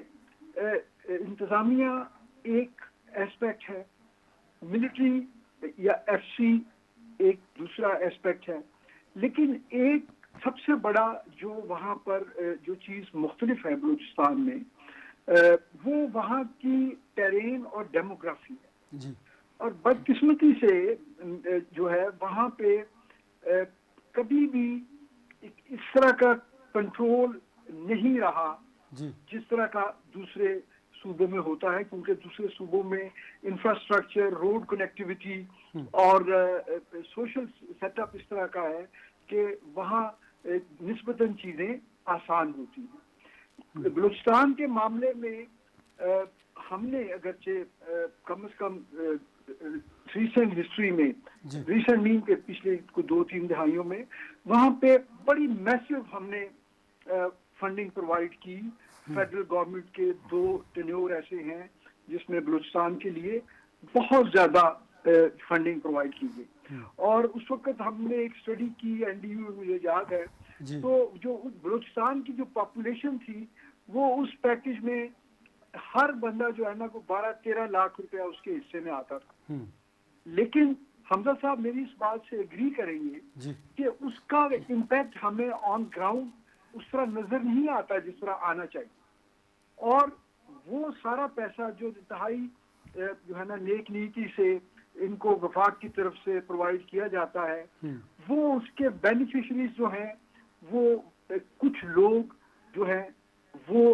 انتظامیہ ایک ایسپیکٹ ہے، ملٹری یا FC ایک دوسرا ایسپیکٹ ہے، لیکن ایک سب سے بڑا جو وہاں پر جو چیز مختلف ہے بلوچستان میں، وہ وہاں کی ٹیرین اور ڈیموگرافی ہے. اور بدقسمتی سے جو ہے وہاں پہ کبھی بھی اس طرح کا کنٹرول نہیں رہا جس طرح کا دوسرے صوبوں میں ہوتا ہے، کیونکہ دوسرے صوبوں میں انفراسٹرکچر، روڈ کنیکٹیویٹی اور سوشل سیٹ اپ اس طرح کا ہے کہ وہاں نسبتاً چیزیں آسان ہوتی ہیں. بلوچستان کے معاملے میں ہم نے اگرچہ کم از کم ریسنٹ ہسٹری میں، ریسنٹ نہیں کہ پچھلے 2-3 دہائیوں میں، وہاں پہ بڑی میسو ہم نے فنڈنگ پرووائڈ کی. فیڈرل گورنمنٹ کے 2 ٹینیور ایسے ہیں جس میں بلوچستان کے لیے بہت زیادہ فنڈنگ پرووائڈ کی گئی. اور اس وقت ہم نے ایک اسٹڈی کی NDU، مجھے یاد ہے، تو جو بلوچستان کی جو پاپولیشن تھی وہ اس پیکج میں ہر بندہ جو ہے نا کو 12-13 لاکھ روپیہ اس کے حصے میں آتا تھا. لیکن حمزہ صاحب میری اس بات سے اگری کریں گے کہ اس کا امپیکٹ ہمیں آن گراؤنڈ اس طرح نظر نہیں آتا جس طرح آنا چاہیے. اور وہ سارا پیسہ جو انتہائی جو ہے نا نیک نیتی سے ان کو وفاق کی طرف سے پرووائڈ کیا جاتا ہے، وہ اس کے بینیفیشریز جو ہیں وہ کچھ لوگ جو ہیں وہ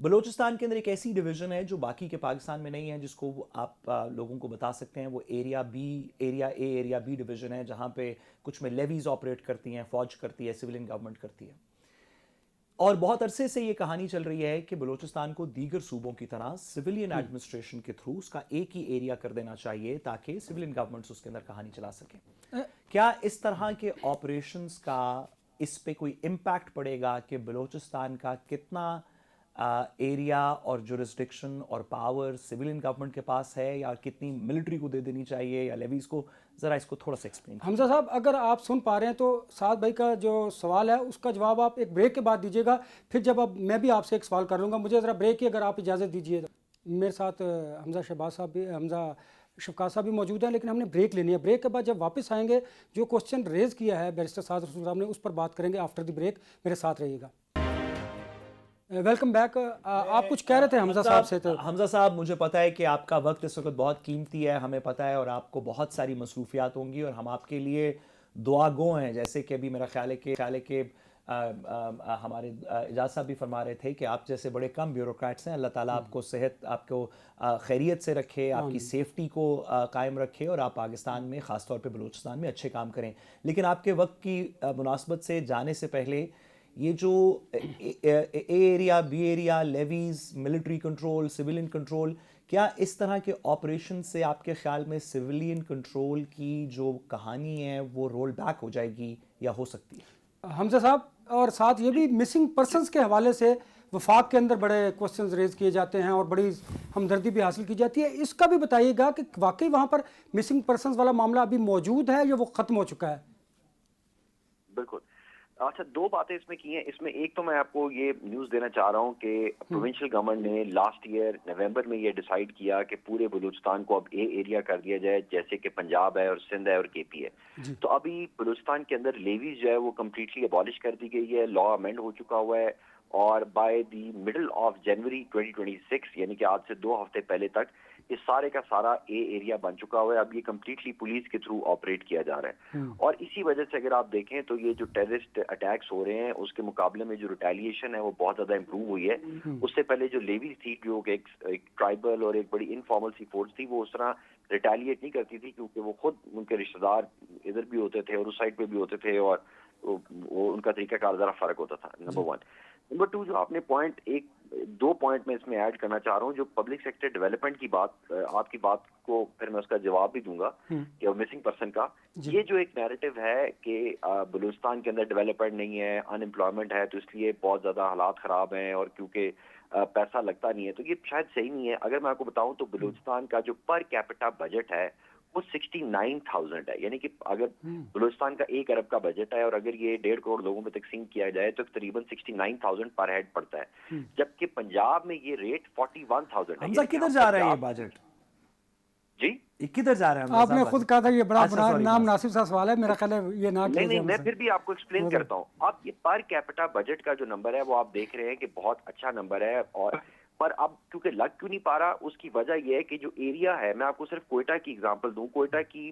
بلوچستان کے اندر ایک ایسی ڈویژن ہے جو باقی کے پاکستان میں نہیں ہے، جس کو آپ لوگوں کو بتا سکتے ہیں، وہ area B, area A, area B division ہے، جہاں پہ کچھ میں لیویز آپریٹ کرتی ہیں، فوج کرتی ہے، سویلین گورنمنٹ کرتی ہے. اور بہت عرصے سے یہ کہانی چل رہی ہے کہ بلوچستان کو دیگر صوبوں کی طرح سویلین ایڈمنسٹریشن کے تھرو اس کا ایک ہی ایریا کر دینا چاہیے تاکہ سویلین گورنمنٹس اس کے اندر کہانی چلا سکیں. کیا اس طرح کے آپریشنز کا اس پہ کوئی امپیکٹ پڑے گا کہ بلوچستان کا کتنا ایریا اور جورسڈکشن اور پاور سویلین گورنمنٹ کے پاس ہے، یا کتنی ملٹری کو دے دینی چاہیے یا لیویز کو؟ ذرا اس کو تھوڑا سا ایکسپلین. حمزہ صاحب، اگر آپ سن پا رہے ہیں تو سعد بھائی کا جو سوال ہے اس کا جواب آپ ایک بریک کے بعد دیجیے گا. پھر جب اب میں بھی آپ سے ایک سوال کر لوں گا، مجھے ذرا بریک کی اگر آپ اجازت دیجیے. میرے ساتھ حمزہ شہباز صاحب بھی، حمزہ شفقات صاحب بھی موجود ہیں، لیکن ہم نے بریک لینی ہے. بریک کے بعد جب واپس آئیں گے جو کوسچن ریز کیا ہے بیرسٹر سعد رسول صاحب نے، اس پر بات کریں گے. آفٹر دی بریک میرے ساتھ رہیے گا. Welcome back. آپ کچھ کہہ رہے تھے حمزہ صاحب سے. تو حمزہ صاحب، مجھے پتہ ہے کہ آپ کا وقت اس وقت بہت قیمتی ہے، ہمیں پتہ ہے، اور آپ کو بہت ساری مصروفیات ہوں گی، اور ہم آپ کے لیے دعا گو ہیں. جیسے کہ ابھی میرا خیال ہے کہ ہمارے اجاز صاحب بھی فرما رہے تھے کہ آپ جیسے بڑے کم بیوروکریٹس ہیں. اللہ تعالیٰ آپ کو صحت، آپ کو خیریت سے رکھے، آپ کی سیفٹی کو قائم رکھے، اور آپ پاکستان میں، خاص طور پہ بلوچستان میں اچھے کام کریں. لیکن آپ کے وقت کی مناسبت سے جانے سے پہلے، یہ جو A area, B area, levies, military control, civilian control, کیا اس طرح کے آپریشن سے آپ کے خیال میں سویلین کنٹرول کی جو کہانی ہے وہ رول بیک ہو جائے گی یا ہو سکتی ہے؟ حمزہ صاحب، اور ساتھ یہ بھی مسنگ پرسنز کے حوالے سے وفاق کے اندر بڑے کوسچنز ریز کیے جاتے ہیں اور بڑی ہمدردی بھی حاصل کی جاتی ہے. اس کا بھی بتائیے گا کہ واقعی وہاں پر مسنگ پرسنز والا معاملہ ابھی موجود ہے یا وہ ختم ہو چکا ہے؟ بالکل. اچھا، دو باتیں اس میں کی ہیں. اس میں ایک تو میں آپ کو یہ نیوز دینا چاہ رہا ہوں کہ پروونشل گورنمنٹ نے لاسٹ ایئر نومبر میں یہ ڈیسائیڈ کیا کہ پورے بلوچستان کو اب اے ایریا کر دیا جائے، جیسے کہ پنجاب ہے اور سندھ ہے اور کے پی ہے. تو ابھی بلوچستان کے اندر لیویز جو ہے وہ کمپلیٹلی ابالش کر دی گئی ہے، لا امینڈ ہو چکا ہوا ہے، اور by the middle of January 2026، یعنی کہ آج سے 2 ہفتے پہلے تک یہ سارے کا سارا اے ایریا بن چکا ہوا ہے. اب یہ کمپلیٹلی پولیس کے تھرو آپریٹ کیا جا رہا ہے. اور اسی وجہ سے اگر آپ دیکھیں تو یہ جو ٹیررسٹ اٹیکس ہو رہے ہیں اس کے مقابلے میں جو ریٹیلیشن ہے وہ بہت زیادہ امپروو ہوئی ہے. اس سے پہلے جو لیویز تھی، جو کہ ایک ٹرائبل اور ایک بڑی انفارمل سی فورس تھی، وہ اس طرح ریٹیلیٹ نہیں کرتی تھی، کیونکہ وہ خود ان کے رشتہ دار ادھر بھی ہوتے تھے اور اس سائڈ پہ بھی ہوتے تھے، اور وہ ان کا طریقہ کار ذرا فرق ہوتا تھا. نمبر 1. نمبر 2، جو آپ نے دو پوائنٹ میں اس میں ایڈ کرنا چاہ رہا ہوں. جو پبلک سیکٹر ڈیولپمنٹ کی بات، آپ کی بات کو پھر میں اس کا جواب بھی دوں گا کہ مسنگ پرسن کا. یہ جو ایک نیریٹو ہے کہ بلوچستان کے اندر ڈیولپمنٹ نہیں ہے، ان امپلائمنٹ ہے، تو اس لیے بہت زیادہ حالات خراب ہیں، اور کیونکہ پیسہ لگتا نہیں ہے، تو یہ شاید صحیح نہیں ہے. اگر میں آپ کو بتاؤں تو بلوچستان کا جو پر کیپٹا بجٹ ہے وہ 69,000 ہے. یعنی کہ اگر بلوچستان کا 1 ارب کا بجٹ ہے اور اگر یہ 1.5 کروڑ لوگوں میں تقسیم کیا جائے تو تقریباً 69,000 پر ہیڈ پڑتا ہے، جبکہ پنجاب میں یہ ریٹ 41,000 ہے. حمزہ، کدھر جا رہا ہے یہ بجٹ؟ جی یہ کدھر جا رہا ہے؟ آپ نے خود کہا تھا یہ بڑا نام مناسب سا سوال ہے، میرا خیال ہے یہ نہ کیا نہیں، میں پھر بھی آپ کو ایکسپلین کرتا ہوں. آپ یہ پر کیپٹا بجٹ کا جو نمبر ہے وہ آپ دیکھ رہے ہیں کہ بہت اچھا نمبر ہے، اور پر اب کیونکہ لگ کیوں نہیں پا رہا، اس کی وجہ یہ ہے کہ جو ایریا ہے، میں آپ کو صرف کوئٹہ کی اگزامپل دوں. کوئٹہ کی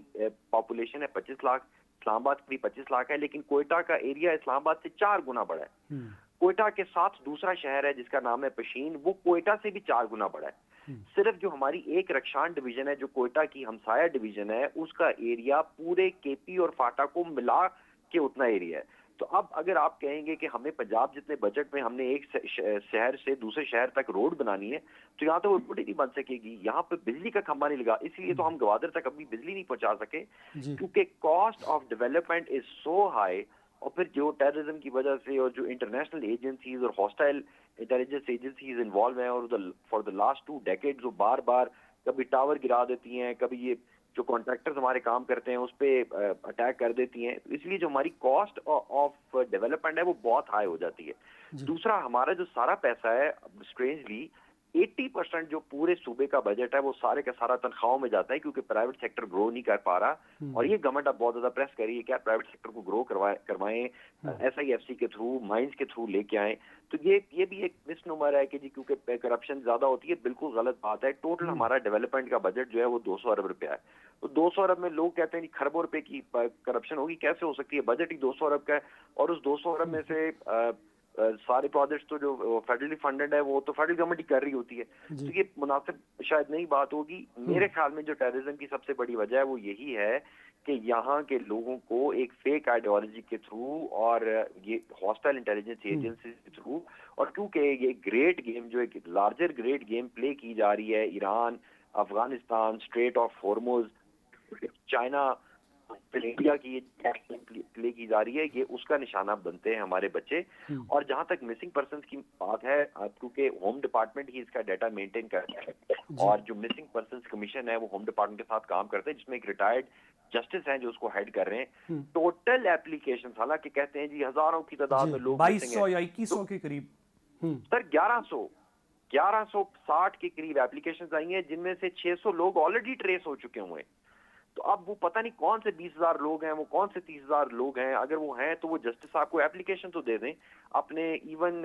پاپولیشن ہے 25 لاکھ، اسلام آباد کی بھی 25 لاکھ ہے، لیکن کوئٹہ کا ایریا اسلام آباد سے 4 گنا بڑا ہے. کوئٹہ کے ساتھ دوسرا شہر ہے جس کا نام ہے پشین، وہ کوئٹہ سے بھی 4 گنا بڑا ہے. صرف جو ہماری ایک رکشان ڈویژن ہے جو کوئٹہ کی ہمسایہ ڈویژن ہے، اس کا ایریا پورے کے پی اور فاٹا کو ملا کے اتنا ایریا ہے. تو اب اگر آپ کہیں گے کہ ہمیں پنجاب جتنے بجٹ میں ہم نے ایک شہر سے دوسرے شہر تک روڈ بنانی ہے، تو یہاں تو وہ روڈ ہی نہیں بن سکے گی. یہاں پہ بجلی کا کھمبا نہیں لگا، اس لیے تو ہم گوادر تک ابھی بجلی نہیں پہنچا سکے، کیونکہ cost of development is so high. اور پھر جو ٹیررزم کی وجہ سے اور جو انٹرنیشنل ایجنسیز اور ہاسٹائل انٹیلیجنس ایجنسیز انوالو ہیں، اور فار دا لاسٹ 2 ڈیکیڈز وہ بار بار کبھی ٹاور گرا دیتی ہیں، کبھی یہ جو کانٹریکٹرز ہمارے کام کرتے ہیں اس پہ اٹیک کر دیتی ہیں. اس لیے جو ہماری کاسٹ آف ڈیولپمنٹ ہے وہ بہت ہائی ہو جاتی ہے. دوسرا، ہمارا جو سارا پیسہ ہے اسٹرینجلی 80% جو پورے صوبے کا بجٹ ہے وہ سارے کا سارا تنخواہوں میں جاتا ہے، کیونکہ پرائیویٹ سیکٹر گرو نہیں کر پا رہا. اور یہ گورنمنٹ اب بہت زیادہ پریس کر رہی ہے کہ آپ پرائیویٹ سیکٹر کو گرو کروائیں، SIFC کے تھرو، مائنز کے تھرو لے کے آئیں. تو یہ بھی ایک مس نمبر ہے کہ جی کیونکہ کرپشن زیادہ ہوتی ہے. بالکل غلط بات ہے. ٹوٹل ہمارا ڈیولپمنٹ کا بجٹ جو ہے وہ 200 ارب روپیہ ہے. تو 200 ارب میں لوگ کہتے ہیں کہ کھربوں روپے کی کرپشن ہوگی. کیسے ہو سکتی ہے؟ بجٹ ہی 200 ارب کا ہے، اور اس 200 ارب میں سے سارے پروجیکٹس تو جو فیڈرلی فنڈڈ ہے وہ تو فیڈرل گورنمنٹ ہی کر رہی ہوتی ہے, تو یہ مناسب شاید نہیں بات ہوگی. میرے خیال میں جو ٹیررزم کی سب سے بڑی وجہ ہے وہ یہی ہے کہ یہاں کے لوگوں کو ایک فیک آئیڈیالوجی کے تھرو اور یہ ہاسٹائل انٹیلیجنس ایجنسی کے تھرو, اور کیونکہ یہ گریٹ گیم جو ایک لارجر گریٹ گیم پلے کی جا رہی ہے Iran, Afghanistan, strait of Hormuz, China, India کی پلے کی جا رہی ہے, یہ اس کا نشانہ بنتے ہیں ہمارے بچے. اور جہاں تک مسنگ پرسنس کی بات ہے, کیونکہ ہوم ڈپارٹمنٹ ہی اس کا ڈیٹا مینٹین کرتا ہے, اور جو مسنگ پرسنس کمیشن ہے وہ ہوم ڈپارٹمنٹ کے ساتھ کام کرتے ہیں, جس میں ایک ریٹائرڈ جسٹس ہیں جو اس کو ہیڈ کر رہے ہیں. ٹوٹل ایپلیکیشن حالانکہ کہتے ہیں جی ہزاروں کی تعداد میں لوگ 2200 یا 2100 کے قریب سر 1160 کے قریب ایپلیکیشن آئی ہیں, جن میں سے 600 لوگ آلریڈی ٹریس ہو چکے ہوئے ہیں. تو اب وہ پتہ نہیں کون سے 20,000 لوگ ہیں, وہ کون سے 30,000 لوگ ہیں. اگر وہ ہیں تو وہ جسٹس صاحب کو ایپلیکیشن تو دے دیں اپنے. ایون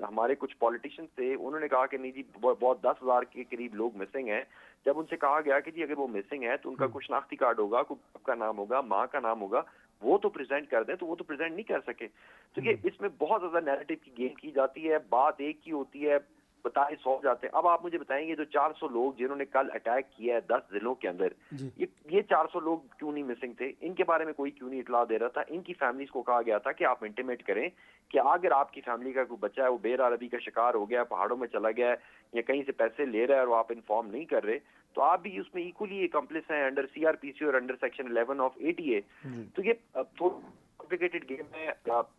ہمارے کچھ پولیٹیشین تھے, انہوں نے کہا کہ نہیں جی بہت 10,000 کے قریب لوگ مسنگ ہیں. جب ان سے کہا گیا کہ جی اگر وہ مسنگ ہے تو ان کا کچھ شناختی کارڈ ہوگا, کوئی باپ کا نام ہوگا, ماں کا نام ہوگا, وہ تو پریزنٹ کر دیں, تو وہ تو پریزنٹ نہیں کر سکے. تو یہ اس میں بہت زیادہ نیریٹو کی گیم کی جاتی ہے. بات ایک ہی ہوتی ہے, بتائے 100 جاتے ہیں. اب آپ مجھے بتائیں گے جو 400 لوگ جنہوں نے کل اٹیک کیا ہے 10 ضلعوں کے اندر, یہ 400 لوگ کیوں نہیں مسنگ تھے؟ ان کے بارے میں کوئی کیوں نہیں اطلاع دے رہا تھا؟ ان کی فیملیز کو کہا گیا تھا کہ آپ انٹیمیٹ کریں کہ اگر آپ کی فیملی کا کوئی بچہ ہے وہ بے عربی کا شکار ہو گیا, پہاڑوں میں چلا گیا ہے, یا کہیں سے پیسے لے رہا ہے اور آپ انفارم نہیں کر رہے, تو آپ بھی اس میں ایکولی اکمپلس ہیں انڈر CRPC اور انڈر سیکشن 11 آف ATA. تو یہ کمپلیکیٹڈ گیم ہے.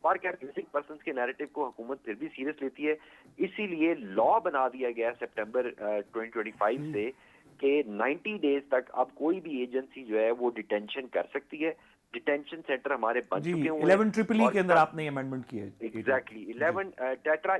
پر مسنگ پرسنس کے نیریٹو کو حکومت پھر بھی سیریس لیتی ہے, اسی لیے لا بنا دیا گیا سپٹمبر 2025 سے کہ 90 ڈیز تک اب کوئی بھی ایجنسی جو ہے وہ ڈیٹینشن کر سکتی ہے. ڈیٹینشن سینٹر ہمارے بن چکے ہوئے ہیں. 11 ٹرپل ای کے اندر آپ نے امینڈمنٹ کی ہے. ایگزیکٹلی 11 ٹیٹرا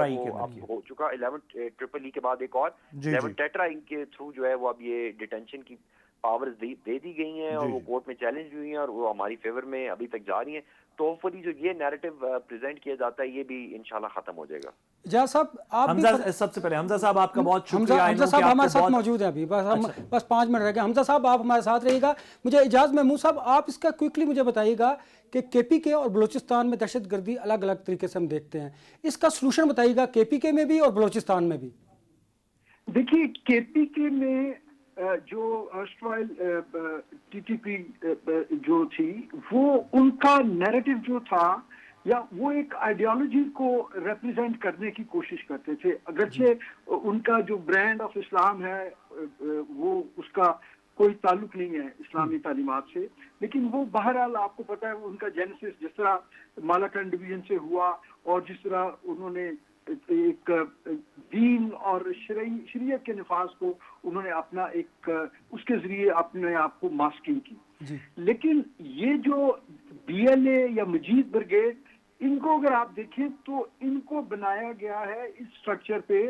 ای وہ اب ہو چکا. 11 ٹرپل ای کے بعد ایک اور 11 ٹیٹرا ای کے تھرو جو ہے وہ اب یہ ڈیٹینشن کی پاورز دے دی گئی ہیں, اور وہ کورٹ میں چیلنج بھی ہوئی ہیں, اور وہ ہماری فیور میں ابھی تک جا رہی ہیں. تو ہوپفلی جو یہ نیریٹو پریزنٹ کیا جاتا ہے یہ بھی انشاءاللہ ختم ہو جائے گا. جا صاحب آپ حمزہ, سب سے پہلے حمزہ صاحب آپ کا بہت شکریہ. حمزہ صاحب ہمارے ساتھ موجود ہیں ابھی, بس 5 منٹ رہ گئے. حمزہ صاحب آپ ہمارے ساتھ رہیے گا. مجھے اجاز محمود صاحب آپ اس کا کوئکلی مجھے بتائیے گا کہ KPK اور بلوچستان میں دہشت گردی الگ الگ طریقے سے ہم دیکھتے ہیں, اس کا سلوشن بتائیے گا KPK میں بھی اور بلوچستان میں بھی. دیکھیے KPK میں جو ارسٹوائل TTP جو تھی وہ ان کا نیریٹو جو تھا, یا وہ ایک آئیڈیالوجی کو ریپرزینٹ کرنے کی کوشش کرتے تھے. اگرچہ ان کا جو برانڈ آف اسلام ہے وہ اس کا کوئی تعلق نہیں ہے اسلامی تعلیمات سے, لیکن وہ بہرحال آپ کو پتہ ہے ان کا جینیسس جس طرح مالاکنڈ ڈویژن سے ہوا, اور جس طرح انہوں نے ایک دین اور شریعت کے نفاذ کو انہوں نے اپنا ایک اس کے ذریعے اپنے آپ کو ماسکنگ کی. لیکن یہ جو BLA یا مجید بریگیڈ, ان کو اگر آپ دیکھیں تو ان کو بنایا گیا ہے اس سٹرکچر پہ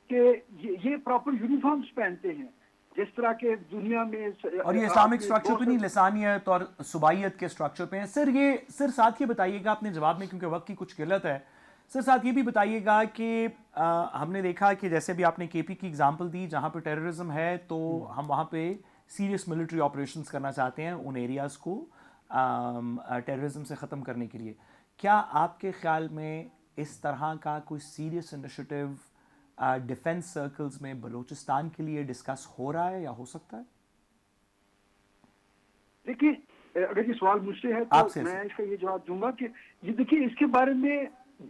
کہ یہ پراپر یونیفارمز پہنتے ہیں جس طرح کے دنیا میں, اور یہ اسلامک سٹرکچر تو نہیں, لسانیت اور صوبائیت کے سٹرکچر پہ ہیں. سر ساتھ یہ بتائیے گا اپنے جواب میں, کیونکہ وقت کی کچھ قلت ہے, سر ساتھ یہ بھی بتائیے گا کہ ہم نے دیکھا کہ جیسے بھی آپ نے KP کی اگزامپل دی, جہاں پہ ٹیررزم ہے تو ہم وہاں پہ سیریس ملٹری آپریشنز کرنا چاہتے ہیں ان ایریاز کو ٹیررزم سے ختم کرنے کے لیے. کیا آپ کے خیال میں اس طرح کا کوئی سیریس انیشیٹو ڈیفنس سرکلز میں بلوچستان کے لیے ڈسکس ہو رہا ہے یا ہو سکتا ہے؟ دیکھیے اگر یہ سوال مجھ سے ہے تو میں اس کا یہ جواب دوں گا کہ یہ دیکھیے اس کے بارے میں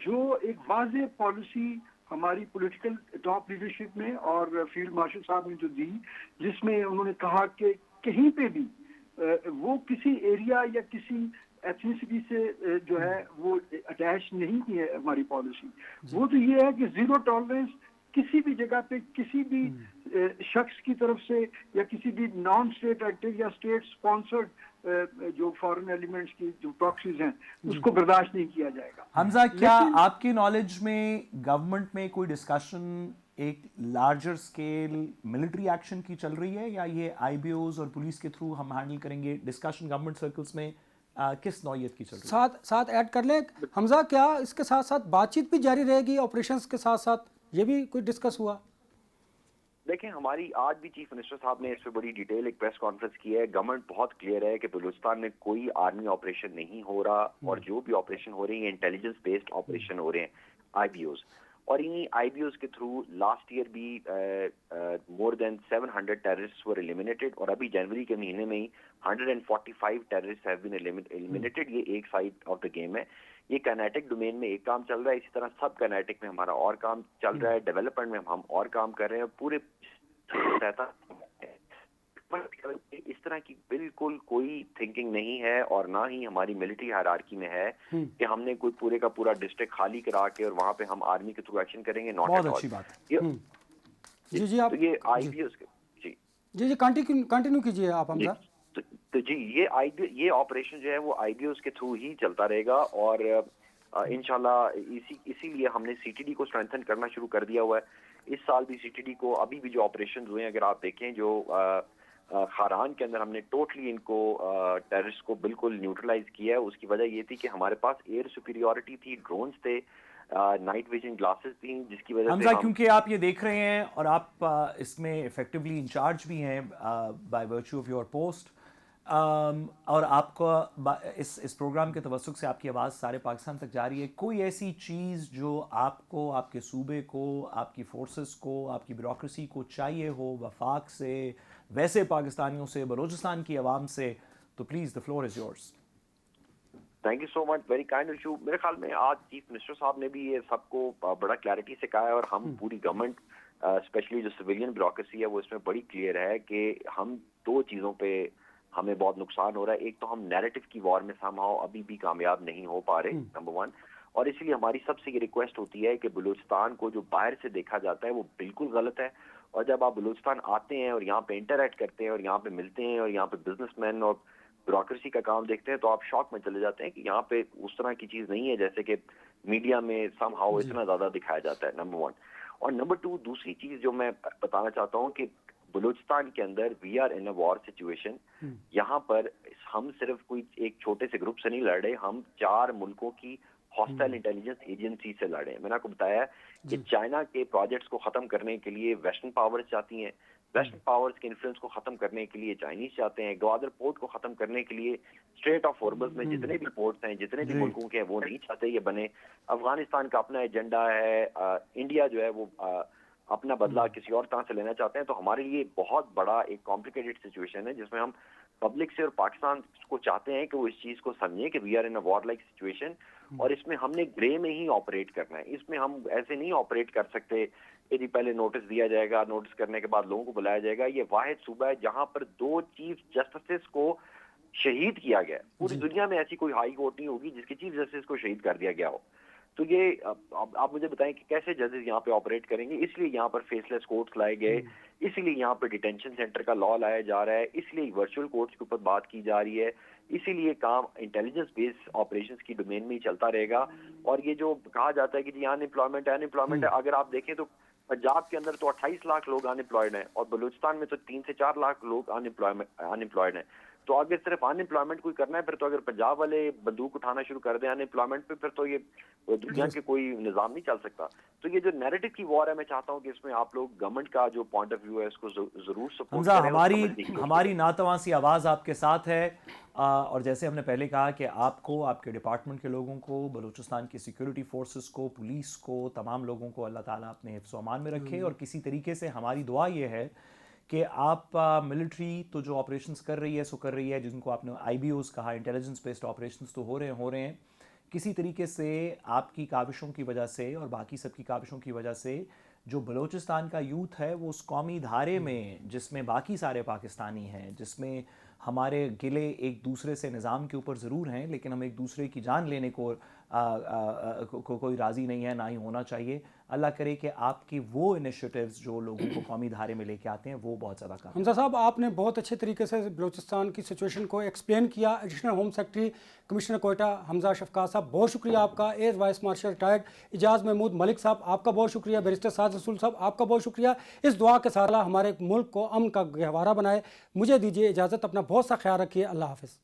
جو ایک واضح پالیسی ہماری پولیٹیکل ٹاپ لیڈرشپ میں اور فیلڈ مارشل صاحب نے جو دی, جس میں انہوں نے کہا کہ کہیں پہ بھی وہ کسی ایریا یا کسی ایتھنیسٹی سے جو ہے وہ اٹیچ نہیں کی ہے ہماری پالیسی. وہ تو یہ ہے کہ زیرو ٹالرنس کسی بھی جگہ پہ کسی بھی شخص کی طرف سے یا کسی بھی نان اسٹیٹ ایکٹر یا اسٹیٹ اسپانسرڈ جو فارن ایلیمنٹس کی جو پراکسیز ہیں اس کو برداشت نہیں کیا جائے گا. حمزہ, کیا آپ کی نالج میں گورنمنٹ میں کوئی ڈسکشن ایک لارجر اسکیل ملٹری ایکشن کی چل رہی ہے, یا یہ IBOs اور پولیس کے تھرو ہم ہینڈل کریں گے؟ ڈسکشن گورنمنٹ سرکلز میں کس نوعیت کی چل رہی ہے؟ ساتھ ایڈ کر لیں حمزہ, کیا اس کے ساتھ ساتھ بات چیت بھی جاری رہے گی آپریشنز کے ساتھ ساتھ, یہ بھی کوئی ڈسکس ہوا؟ دیکھیں ہماری آج بھی چیف منسٹر صاحب نے اس پہ بڑی ڈیٹیل ایک پریس کانفرنس کی ہے. گورنمنٹ بہت کلیئر ہے کہ بلوچستان میں کوئی آرمی آپریشن نہیں ہو رہا, اور جو بھی آپریشن ہو رہی ہیں انٹیلیجنس بیسڈ آپریشن ہو رہے ہیں, آئی بی اوز. اور انہیں آئی بی اوز کے تھرو لاسٹ ایئر بھی مور دین 700 ٹیررسٹ ور ایلیمینیٹڈ, اور ابھی جنوری کے مہینے میں ہی 145 ٹیررسٹ ہیو بین ایلیمینیٹڈ. یہ ایک سائڈ آف دا گیم ہے. یہ کائنیٹک ڈومین میں ایک کام چل رہا ہے, اسی طرح سب کائنیٹک میں ہمارا اور کام چل رہا ہے, ڈیولپمنٹ میں ہم اور کام کر رہے ہیں. پورے اس طرح کی بالکل کوئی تھنکنگ نہیں ہے, اور نہ ہی ہماری ملٹری ہائرارکی میں ہے کہ ہم نے کوئی پورے کا پورا ڈسٹرکٹ خالی کرا کے اور وہاں پہ ہم آرمی کے تھرو ایکشن کریں گے. ناٹ بہت ایٹ اچھی آل. بات. جی آپ یہ آئی بی ایس جی جی کنٹینیو کیجیے آپ حمزہ. تو جی یہ آپریشن جو ہے وہ آئی بی اوز کے تھرو ہی چلتا رہے گا, اور انشاءاللہ اسی لیے ہم نے سی ٹی ڈی کو اسٹرینتھن کرنا شروع کر دیا ہوا ہے. اس سال بھی سی ٹی ڈی کو ابھی بھی جو آپریشن ہوئے ہیں اگر آپ دیکھیں, جو خاران کے اندر ہم نے ٹوٹلی ان کو ٹیررسٹ کو بالکل نیوٹرلائز کیا ہے. اس کی وجہ یہ تھی کہ ہمارے پاس ایئر سپیریورٹی تھی, ڈرونز تھے, نائٹ ویژن گلاسز تھیں, جس کی وجہ حمزہ سے کیونکہ آپ یہ دیکھ رہے ہیں اور آپ اس میں افیکٹولی انچارج بھی ہیں by virtue of your post, اور آپ کو اس پروگرام کے توسط سے آپ کی آواز سارے پاکستان تک جا رہی ہے. کوئی ایسی چیز جو آپ کو, آپ کے صوبے کو, آپ کی فورسز کو, آپ کی بیوروکریسی کو چاہیے ہو, وفاق سے, ویسے پاکستانیوں سے, بلوچستان کی عوام سے, تو please the floor is yours. Thank you so much, very kind of you. میرے خیال میں آج چیف منسٹر صاحب نے بھی یہ سب کو بڑا کلیئرٹی سے کہا ہے, اور ہم پوری گورنمنٹ اسپیشلی جو سویلین بیوروکریسی ہے وہ اس میں بڑی کلیئر ہے کہ ہم دو چیزوں پہ ہمیں بہت نقصان ہو رہا ہے. ایک تو ہم نیریٹو کی وار میں سمہاؤ ابھی بھی کامیاب نہیں ہو پا رہے, نمبر ون. اور اس لیے ہماری سب سے یہ ریکویسٹ ہوتی ہے کہ بلوچستان کو جو باہر سے دیکھا جاتا ہے وہ بالکل غلط ہے, اور جب آپ بلوچستان آتے ہیں اور یہاں پہ انٹریکٹ کرتے ہیں اور یہاں پہ ملتے ہیں اور یہاں پہ بزنس مین اور بیوروکریسی کا کام دیکھتے ہیں, تو آپ شوق میں چلے جاتے ہیں کہ یہاں پہ اس طرح کی چیز نہیں ہے جیسے کہ میڈیا میں سم ہاؤ اتنا زیادہ دکھایا جاتا ہے, نمبر ون. اور نمبر ٹو, دوسری چیز جو میں بتانا چاہتا ہوں کہ بلوچستان کے اندر وی are in a war situation. یہاں پر ہم صرف کوئی ایک چھوٹے سے گروپ سے نہیں لڑ رہے, ہم 4 ملکوں کی ہاسٹائل انٹیلیجنس ایجنسی سے لڑے. میں نے آپ کو بتایا کہ چائنا کے پروجیکٹس کو ختم کرنے کے لیے ویسٹرن پاورز چاہتی ہیں, ویسٹرن پاورز کے انفلوئنس کو ختم کرنے کے لیے چائنیز چاہتے ہیں, گوادر پورٹ کو ختم کرنے کے لیے اسٹریٹ آف ہارمز میں جتنے بھی پورٹس ہیں, جتنے بھی ملکوں کے ہیں, وہ نہیں چاہتے یہ بنے. افغانستان کا اپنا ایجنڈا ہے, انڈیا جو ہے وہ اپنا بدلہ کسی اور طرح سے لینا چاہتے ہیں. تو ہمارے لیے بہت بڑا ایک کمپلیکیٹڈ سچویشن ہے جس میں ہم پبلک سے اور پاکستان کو چاہتے ہیں کہ وہ اس چیز کو سمجھیں کہ we are in a war like situation, اور اس میں ہم نے گرے میں ہی آپریٹ کرنا ہے. اس میں ہم ایسے نہیں آپریٹ کر سکتے کہ جی پہلے نوٹس دیا جائے گا, نوٹس کرنے کے بعد لوگوں کو بلایا جائے گا. یہ واحد صوبہ ہے جہاں پر 2 چیف جسٹسز کو شہید کیا گیا. پوری دنیا میں ایسی کوئی ہائی کورٹ نہیں ہوگی جس کے چیف جسٹس کو شہید کر دیا گیا ہو. تو یہ آپ مجھے بتائیں کہ کیسے ججز یہاں پہ آپریٹ کریں گے. اس لیے یہاں پر فیس لیس کورٹس لائے گئے, اسی لیے یہاں پہ ڈیٹینشن سینٹر کا لا لایا جا رہا ہے, اس لیے ورچوئل کورٹس کے اوپر بات کی جا رہی ہے, اسی لیے کام انٹیلیجنس بیس آپریشنز کی ڈومین میں ہی چلتا رہے گا. اور یہ جو کہا جاتا ہے کہ جی ان امپلائمنٹ ہے, اگر آپ دیکھیں تو پنجاب کے اندر تو 28 لاکھ لوگ ان امپلائڈ ہیں, اور بلوچستان میں تو 3 سے 4 لاکھ لوگ ان امپلائڈ ہیں. تو اگر صرف ان امپلائمنٹ کوئی کرنا ہے, پھر تو اگر پنجاب والے بندوق اٹھانا شروع کر دیں ان امپلائمنٹ پہ, پھر تو یہ دنیا کے کوئی نظام نہیں چل سکتا. تو یہ جو نیریٹو کی وار ہے, میں چاہتا ہوں کہ اس میں آپ لوگ گورنمنٹ کا جو پوائنٹ آف ویو ہے اس کو ضرور سپورٹ حمزہ, کریں. ہماری ناتواں سی آواز آپ کے ساتھ ہے, اور جیسے ہم نے پہلے کہا کہ آپ کو, آپ کے ڈپارٹمنٹ کے لوگوں کو, بلوچستان کی سیکیورٹی فورسز کو, پولیس کو, تمام لوگوں کو اللہ تعالیٰ اپنے حفظ و امان میں رکھے. اور کسی طریقے سے ہماری دعا یہ ہے کہ آپ ملٹری تو جو آپریشنز کر رہی ہے سو کر رہی ہے, جن کو آپ نے آئی بی اوز کہا, انٹیلیجنس بیسڈ آپریشنز تو ہو رہے ہیں. کسی طریقے سے آپ کی کاوشوں کی وجہ سے اور باقی سب کی کاوشوں کی وجہ سے جو بلوچستان کا یوتھ ہے وہ اس قومی دھارے میں, جس میں باقی سارے پاکستانی ہیں, جس میں ہمارے گلے ایک دوسرے سے نظام کے اوپر ضرور ہیں, لیکن ہم ایک دوسرے کی جان لینے کو کوئی راضی نہیں ہے, نہ ہی ہونا چاہیے. اللہ کرے کہ آپ کی وہ انیشیٹیوز جو لوگوں کو قومی دھارے میں لے کے آتے ہیں وہ بہت زیادہ کام. حمزہ صاحب, آپ نے بہت اچھے طریقے سے بلوچستان کی سچویشن کو ایکسپلین کیا. Additional home secretary commissioner Quetta Hamza Shafqat sahab, بہت شکریہ آپ کا. Air vice marshal retired Ijaz Mahmood Malik sahab, آپ کا بہت شکریہ. بیرسٹر سعد رسول صاحب, آپ کا بہت شکریہ. اس دعا کے ساتھ ہمارے ملک کو امن کا گہوارہ بنائے. مجھے دیجیے اجازت, اپنا بہت سا خیال رکھیے. اللہ حافظ.